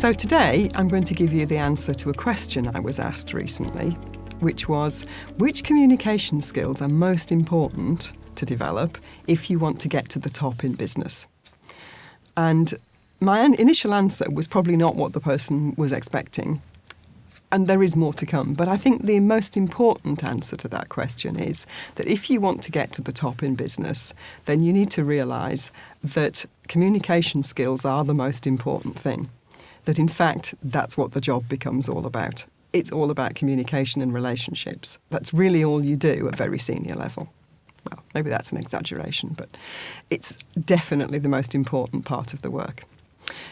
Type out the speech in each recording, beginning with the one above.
So today I'm going to give you the answer to a question I was asked recently, which was, which communication skills are most important to develop if you want to get to the top in business? And my initial answer was probably not what the person was expecting. And there is more to come. But I think the most important answer to that question is that if you want to get to the top in business, then you need to realise that communication skills are the most important thing. That in fact, that's what the job becomes all about. It's all about communication and relationships. That's really all you do at very senior level. Well, maybe that's an exaggeration, but it's definitely the most important part of the work.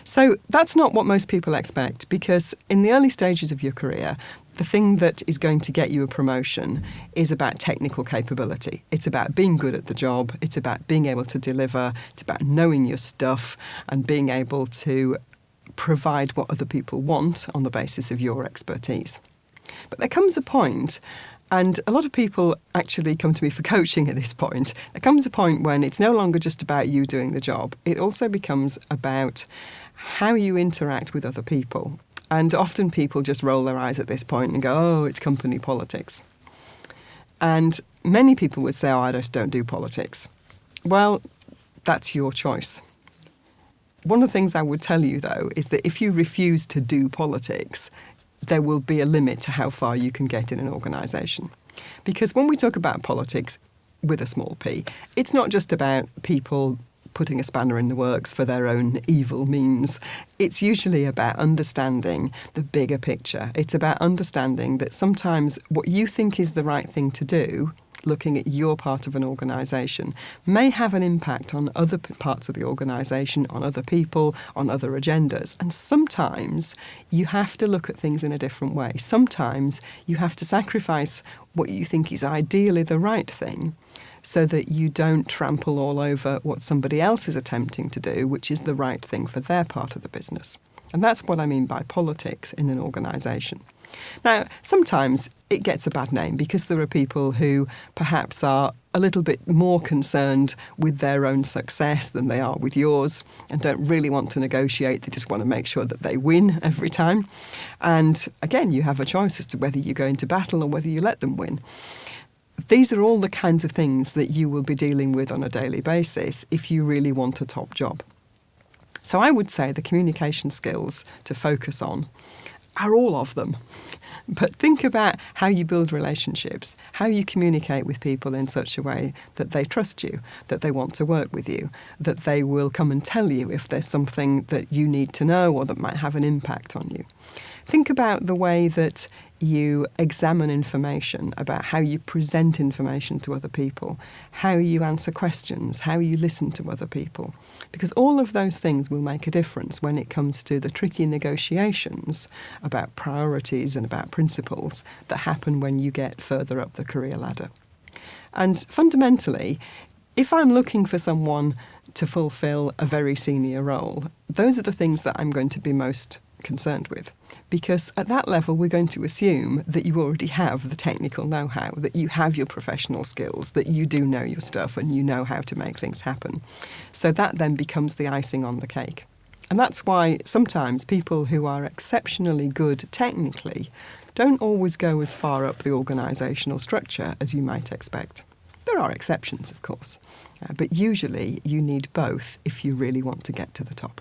So that's not what most people expect, because in the early stages of your career, the thing that is going to get you a promotion is about technical capability. It's about being good at the job. It's about being able to deliver. It's about knowing your stuff and being able to provide what other people want on the basis of your expertise. But there comes a point, and a lot of people actually come to me for coaching at this point. There comes a point when it's no longer just about you doing the job. It also becomes about how you interact with other people. And often people just roll their eyes at this point and go, oh, it's company politics. And many people would say, oh, I just don't do politics. Well, that's your choice. One of the things I would tell you, though, is that if you refuse to do politics, there will be a limit to how far you can get in an organisation. Because when we talk about politics with a small p, it's not just about people putting a spanner in the works for their own evil means. It's usually about understanding the bigger picture. It's about understanding that sometimes what you think is the right thing to do, looking at your part of an organisation, may have an impact on other parts of the organisation, on other people, on other agendas. And sometimes you have to look at things in a different way. Sometimes you have to sacrifice what you think is ideally the right thing so that you don't trample all over what somebody else is attempting to do, which is the right thing for their part of the business. And that's what I mean by politics in an organisation. Now, sometimes it gets a bad name because there are people who perhaps are a little bit more concerned with their own success than they are with yours and don't really want to negotiate. They just want to make sure that they win every time. And again, you have a choice as to whether you go into battle or whether you let them win. These are all the kinds of things that you will be dealing with on a daily basis if you really want a top job. So I would say the communication skills to focus on are all of them. But think about how you build relationships, how you communicate with people in such a way that they trust you, that they want to work with you, that they will come and tell you if there's something that you need to know or that might have an impact on you. Think about the way that you examine information, about how you present information to other people, how you answer questions, how you listen to other people. Because all of those things will make a difference when it comes to the tricky negotiations about priorities and about principles that happen when you get further up the career ladder. And fundamentally, if I'm looking for someone to fulfill a very senior role, those are the things that I'm going to be most concerned with. Because at that level, we're going to assume that you already have the technical know-how, that you have your professional skills, that you do know your stuff and you know how to make things happen. So that then becomes the icing on the cake. And that's why sometimes people who are exceptionally good technically don't always go as far up the organisational structure as you might expect. There are exceptions, of course, but usually you need both if you really want to get to the top.